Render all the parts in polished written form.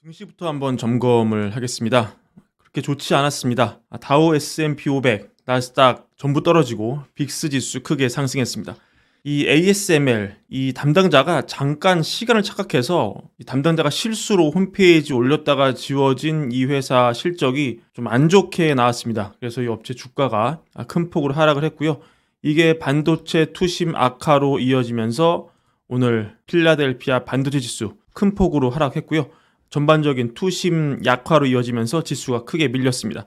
증시부터 한번 점검을 하겠습니다. 그렇게 좋지 않았습니다. 다우 S&P 500, 나스닥 전부 떨어지고 빅스 지수 크게 상승했습니다. 이 ASML 이 담당자가 잠깐 시간을 착각해서 이 담당자가 실수로 홈페이지 올렸다가 지워진 이 회사 실적이 좀 안 좋게 나왔습니다. 그래서 이 업체 주가가 큰 폭으로 하락을 했고요. 이게 반도체 투심 악화로 이어지면서 오늘 필라델피아 반도체 지수 큰 폭으로 하락했고요. 전반적인 투심 약화로 이어지면서 지수가 크게 밀렸습니다.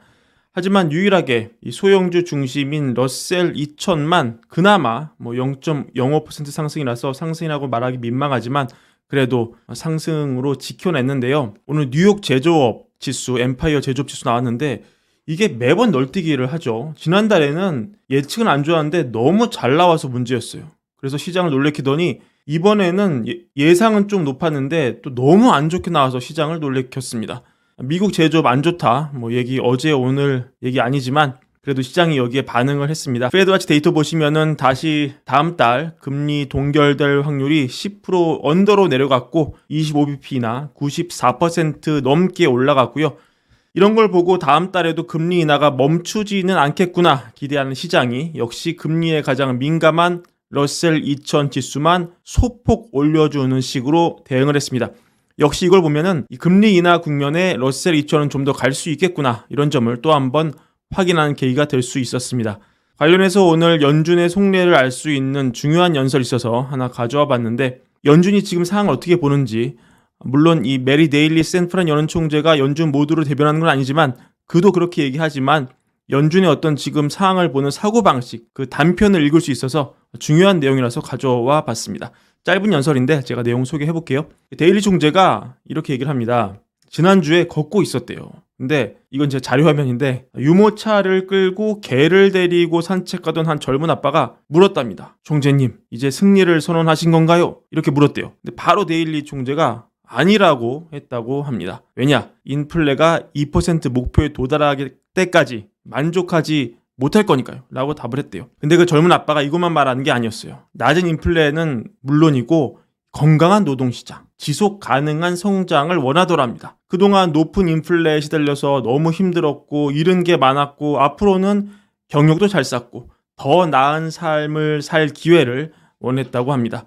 하지만 유일하게 이 소형주 중심인 러셀 2000만 그나마 0.05% 상승이라서 상승이라고 말하기 민망하지만 그래도 상승으로 지켜냈는데요. 오늘 뉴욕 제조업 지수, 엠파이어 제조업 지수 나왔는데 이게 매번 널뛰기를 하죠. 지난달에는 예측은 안 좋았는데 너무 잘 나와서 문제였어요. 그래서 시장을 놀래키더니 이번에는 예상은 좀 높았는데 또 너무 안 좋게 나와서 시장을 놀래켰습니다. 미국 제조업 안 좋다. 얘기 어제 오늘 얘기 아니지만 그래도 시장이 여기에 반응을 했습니다. 페드와치 데이터 보시면은 다시 다음 달 금리 동결될 확률이 10% 언더로 내려갔고 25bp나 94% 넘게 올라갔고요. 이런 걸 보고 다음 달에도 금리 인하가 멈추지는 않겠구나 기대하는 시장이 역시 금리에 가장 민감한 러셀 2000 지수만 소폭 올려주는 식으로 대응을 했습니다. 역시 이걸 보면은 이 금리 인하 국면에 러셀 2000은 좀 더 갈 수 있겠구나 이런 점을 또 한번 확인하는 계기가 될 수 있었습니다. 관련해서 오늘 연준의 속내를 알 수 있는 중요한 연설이 있어서 하나 가져와 봤는데 연준이 지금 상황을 어떻게 보는지 물론 이 메리 데일리 샌프란 연은 총재가 연준 모두를 대변하는 건 아니지만 그도 그렇게 얘기하지만 연준의 어떤 지금 상황을 보는 사고방식, 그 단편을 읽을 수 있어서 중요한 내용이라서 가져와 봤습니다. 짧은 연설인데 제가 내용 소개해 볼게요. 데일리 총재가 이렇게 얘기를 합니다. 지난주에 걷고 있었대요. 근데 이건 제 자료 화면인데 유모차를 끌고 개를 데리고 산책하던 한 젊은 아빠가 물었답니다. 총재님, 이제 승리를 선언하신 건가요? 이렇게 물었대요. 근데 바로 데일리 총재가 아니라고 했다고 합니다. 왜냐? 인플레가 2% 목표에 도달하기 때까지 만족하지 못할 거니까요 라고 답을 했대요. 근데 그 젊은 아빠가 이것만 말하는 게 아니었어요. 낮은 인플레는 물론이고 건강한 노동시장, 지속 가능한 성장을 원하더랍니다. 그동안 높은 인플레에 시달려서 너무 힘들었고 잃은 게 많았고 앞으로는 경력도 잘 쌓고 더 나은 삶을 살 기회를 원했다고 합니다.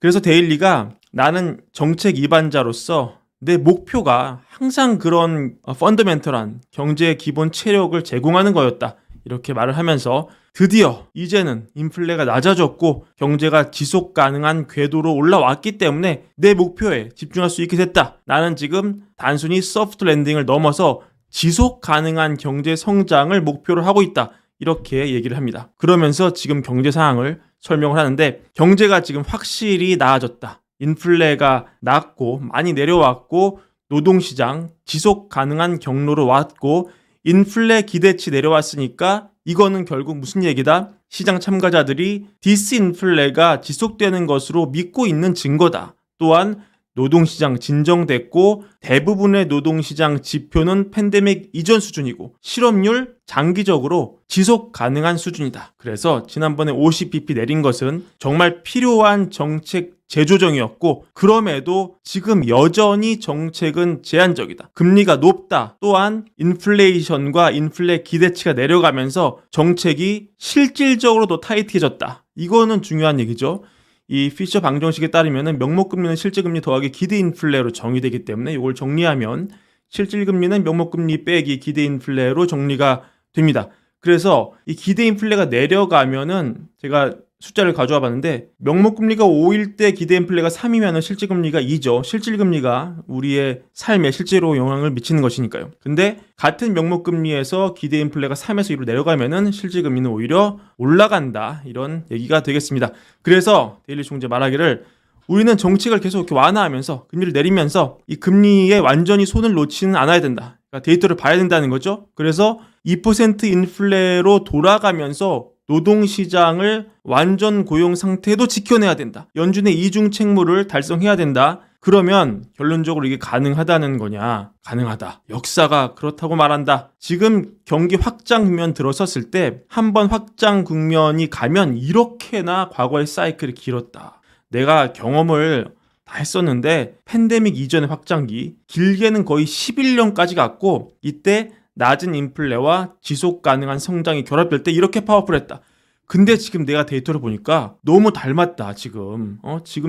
그래서 데일리가 나는 정책 입안자로서 내 목표가 항상 그런 펀더멘털한 경제의 기본 체력을 제공하는 거였다. 이렇게 말을 하면서 드디어 이제는 인플레가 낮아졌고 경제가 지속 가능한 궤도로 올라왔기 때문에 내 목표에 집중할 수 있게 됐다. 나는 지금 단순히 소프트 랜딩을 넘어서 지속 가능한 경제 성장을 목표로 하고 있다. 이렇게 얘기를 합니다. 그러면서 지금 경제 상황을 설명을 하는데 경제가 지금 확실히 나아졌다. 인플레가 낮고 많이 내려왔고 노동시장 지속 가능한 경로로 왔고 인플레 기대치 내려왔으니까 이거는 결국 무슨 얘기다? 시장 참가자들이 디스인플레가 지속되는 것으로 믿고 있는 증거다. 또한 노동시장 진정됐고 대부분의 노동시장 지표는 팬데믹 이전 수준이고 실업률 장기적으로 지속 가능한 수준이다. 그래서 지난번에 50bp 내린 것은 정말 필요한 정책 재조정이었고 그럼에도 지금 여전히 정책은 제한적이다. 금리가 높다. 또한 인플레이션과 인플레 기대치가 내려가면서 정책이 실질적으로 더 타이트해졌다. 이거는 중요한 얘기죠. 이 피셔 방정식에 따르면 명목금리는 실질금리 더하기 기대인플레로 정의되기 때문에 이걸 정리하면 실질금리는 명목금리 빼기 기대인플레로 정리가 됩니다. 그래서 이 기대인플레가 내려가면은 제가 숫자를 가져와 봤는데 명목금리가 5일 때 기대인플레가 3이면 실질금리가 2죠. 실질금리가 우리의 삶에 실제로 영향을 미치는 것이니까요. 근데 같은 명목금리에서 기대인플레가 3에서 2로 내려가면은 실질금리는 오히려 올라간다. 이런 얘기가 되겠습니다. 그래서 데일리 총재 말하기를 우리는 정책을 계속 이렇게 완화하면서 금리를 내리면서 이 금리에 완전히 손을 놓지는 않아야 된다. 그러니까 데이터를 봐야 된다는 거죠. 그래서 2% 인플레로 돌아가면서 노동시장을 완전 고용 상태도 지켜내야 된다. 연준의 이중 책무를 달성해야 된다. 그러면 결론적으로 이게 가능하다는 거냐? 가능하다. 역사가 그렇다고 말한다. 지금 경기 확장 국면 들어섰을 때 한 번 확장 국면이 가면 이렇게나 과거의 사이클이 길었다. 내가 경험을 다 했었는데 팬데믹 이전의 확장기 길게는 거의 11년까지 갔고 이때 낮은 인플레와 지속 가능한 성장이 결합될 때 이렇게 파워풀했다. 근데 지금 내가 데이터를 보니까 너무 닮았다. 지금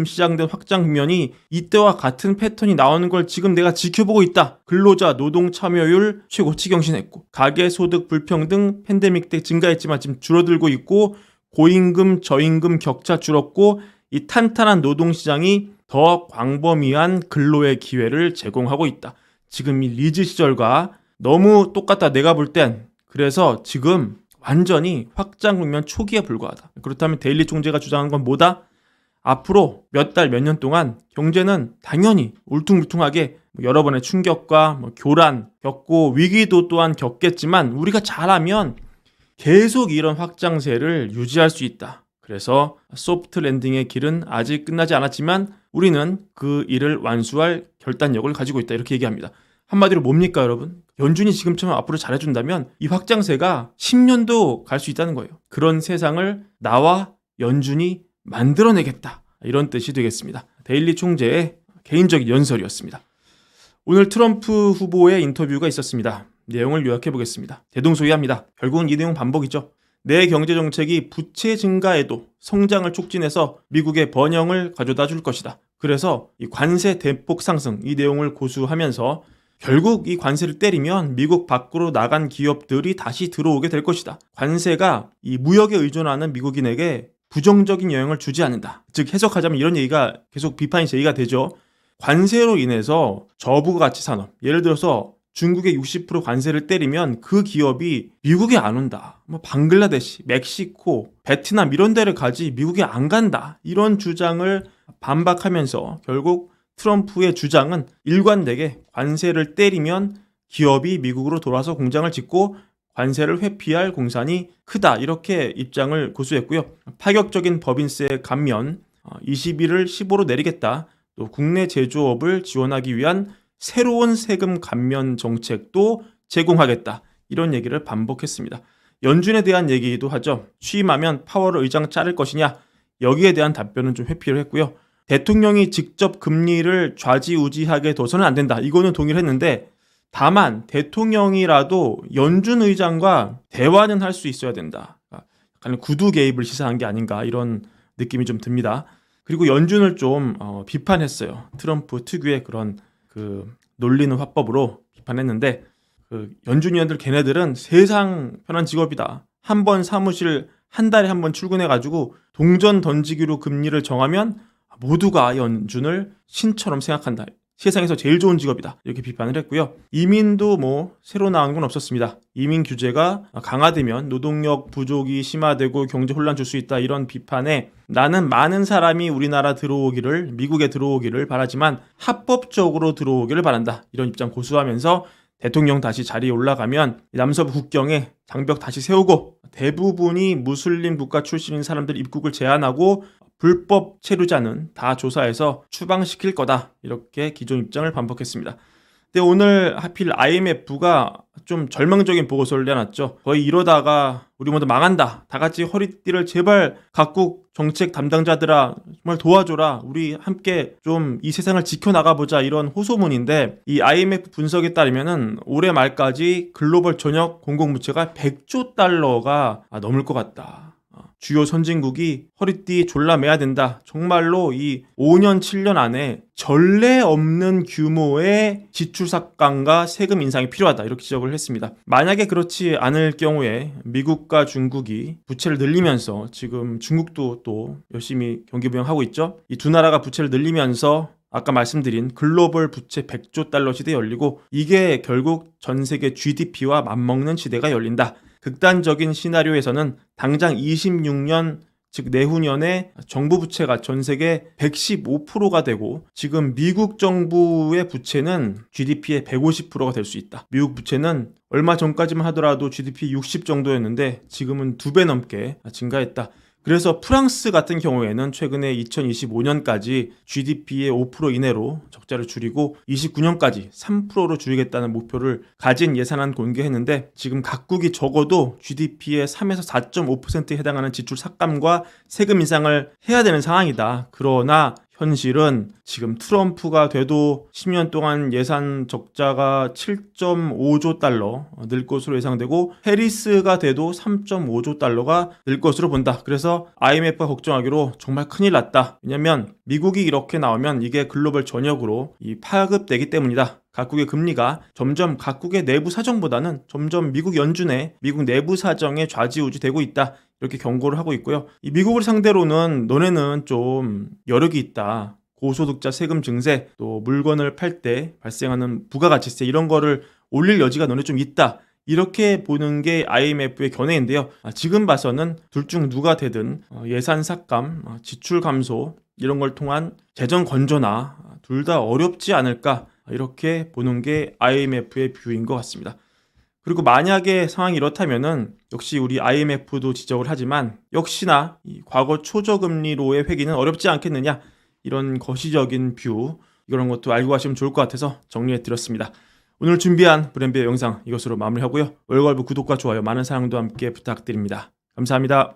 시작된 확장 국면이 이때와 같은 패턴이 나오는 걸 지금 내가 지켜보고 있다. 근로자 노동 참여율 최고치 경신했고 가계소득 불평등 팬데믹 때 증가했지만 지금 줄어들고 있고 고임금 저임금 격차 줄었고 이 탄탄한 노동시장이 더 광범위한 근로의 기회를 제공하고 있다. 지금 이 리즈 시절과 너무 똑같다. 내가 볼 땐. 그래서 지금 완전히 확장 국면 초기에 불과하다. 그렇다면 데일리 총재가 주장하는 건 뭐다? 앞으로 몇 달, 몇 년 동안 경제는 당연히 울퉁불퉁하게 여러 번의 충격과 교란 겪고 위기도 또한 겪겠지만 우리가 잘하면 계속 이런 확장세를 유지할 수 있다. 그래서 소프트 랜딩의 길은 아직 끝나지 않았지만 우리는 그 일을 완수할 결단력을 가지고 있다. 이렇게 얘기합니다. 한마디로 뭡니까 여러분? 연준이 지금처럼 앞으로 잘해준다면 이 확장세가 10년도 갈 수 있다는 거예요. 그런 세상을 나와 연준이 만들어내겠다. 이런 뜻이 되겠습니다. 데일리 총재의 개인적인 연설이었습니다. 오늘 트럼프 후보의 인터뷰가 있었습니다. 내용을 요약해 보겠습니다. 대동소이합니다. 결국은 이 내용 반복이죠. 내 경제정책이 부채 증가에도 성장을 촉진해서 미국의 번영을 가져다 줄 것이다. 그래서 이 관세 대폭 상승 이 내용을 고수하면서 결국 이 관세를 때리면 미국 밖으로 나간 기업들이 다시 들어오게 될 것이다. 관세가 이 무역에 의존하는 미국인에게 부정적인 영향을 주지 않는다. 즉 해석하자면 이런 얘기가 계속 비판이 제기가 되죠. 관세로 인해서 저부가가치 산업, 예를 들어서 중국의 60% 관세를 때리면 그 기업이 미국에 안 온다. 방글라데시, 멕시코, 베트남 이런 데를 가지 미국에 안 간다. 이런 주장을 반박하면서 결국 트럼프의 주장은 일관되게 관세를 때리면 기업이 미국으로 돌아서 공장을 짓고 관세를 회피할 공산이 크다. 이렇게 입장을 고수했고요. 파격적인 법인세 감면 21을 15로 내리겠다. 또 국내 제조업을 지원하기 위한 새로운 세금 감면 정책도 제공하겠다. 이런 얘기를 반복했습니다. 연준에 대한 얘기도 하죠. 취임하면 파월 의장 자를 것이냐? 여기에 대한 답변은 좀 회피를 했고요. 대통령이 직접 금리를 좌지우지하게 둬서는 안 된다. 이거는 동의를 했는데 다만 대통령이라도 연준 의장과 대화는 할 수 있어야 된다. 약간 구두 개입을 시사한 게 아닌가 이런 느낌이 좀 듭니다. 그리고 연준을 좀 비판했어요. 트럼프 특유의 그런 놀리는 화법으로 비판했는데 연준 위원들 걔네들은 세상 편한 직업이다. 한 번 사무실 한 달에 한 번 출근해가지고 동전 던지기로 금리를 정하면 모두가 연준을 신처럼 생각한다. 세상에서 제일 좋은 직업이다. 이렇게 비판을 했고요. 이민도 새로 나온 건 없었습니다. 이민 규제가 강화되면 노동력 부족이 심화되고 경제 혼란 줄 수 있다. 이런 비판에 나는 많은 사람이 우리나라 들어오기를 미국에 들어오기를 바라지만 합법적으로 들어오기를 바란다. 이런 입장 고수하면서 대통령 다시 자리에 올라가면 남서부 국경에 장벽 다시 세우고 대부분이 무슬림 국가 출신인 사람들 입국을 제한하고 불법 체류자는 다 조사해서 추방시킬 거다. 이렇게 기존 입장을 반복했습니다. 근데 오늘 하필 IMF가 좀 절망적인 보고서를 내놨죠. 거의 이러다가 우리 모두 망한다. 다 같이 허리띠를 제발 각국 정책 담당자들아 정말 도와줘라. 우리 함께 좀 이 세상을 지켜나가보자. 이런 호소문인데 이 IMF 분석에 따르면은 올해 말까지 글로벌 전역 공공부채가 100조 달러가 넘을 것 같다. 주요 선진국이 허리띠 졸라 매야 된다. 정말로 이 5년, 7년 안에 전례 없는 규모의 지출 삭감과 세금 인상이 필요하다. 이렇게 지적을 했습니다. 만약에 그렇지 않을 경우에 미국과 중국이 부채를 늘리면서 지금 중국도 또 열심히 경기 부양하고 있죠. 이 두 나라가 부채를 늘리면서 아까 말씀드린 글로벌 부채 100조 달러 시대 열리고 이게 결국 전 세계 GDP와 맞먹는 시대가 열린다. 극단적인 시나리오에서는 당장 26년 즉 내후년에 정부 부채가 전 세계 115%가 되고 지금 미국 정부의 부채는 GDP의 150%가 될 수 있다. 미국 부채는 얼마 전까지만 하더라도 GDP 60 정도였는데 지금은 2배 넘게 증가했다. 그래서 프랑스 같은 경우에는 최근에 2025년까지 GDP의 5% 이내로 적자를 줄이고 29년까지 3%로 줄이겠다는 목표를 가진 예산안 공개했는데 지금 각국이 적어도 GDP의 3에서 4.5%에 해당하는 지출 삭감과 세금 인상을 해야 되는 상황이다. 그러나 현실은 지금 트럼프가 돼도 10년 동안 예산 적자가 7.5조 달러 늘 것으로 예상되고 해리스가 돼도 3.5조 달러가 늘 것으로 본다. 그래서 IMF가 걱정하기로 정말 큰일 났다. 왜냐면 미국이 이렇게 나오면 이게 글로벌 전역으로 파급되기 때문이다. 각국의 금리가 점점 각국의 내부 사정보다는 점점 미국 연준의 미국 내부 사정에 좌지우지되고 있다. 이렇게 경고를 하고 있고요. 이 미국을 상대로는 너네는 좀 여력이 있다. 고소득자 세금 증세, 또 물건을 팔 때 발생하는 부가가치세 이런 거를 올릴 여지가 너네 좀 있다. 이렇게 보는 게 IMF의 견해인데요. 지금 봐서는 둘 중 누가 되든 예산 삭감, 지출 감소 이런 걸 통한 재정 건전화 둘 다 어렵지 않을까 이렇게 보는 게 IMF의 뷰인 것 같습니다. 그리고 만약에 상황이 이렇다면은 역시 우리 IMF도 지적을 하지만 역시나 이 과거 초저금리로의 회귀는 어렵지 않겠느냐 이런 거시적인 뷰 이런 것도 알고 가시면 좋을 것 같아서 정리해 드렸습니다. 오늘 준비한 브랜비의 영상 이것으로 마무리하고요. 월걸브 구독과 좋아요 많은 사랑도 함께 부탁드립니다. 감사합니다.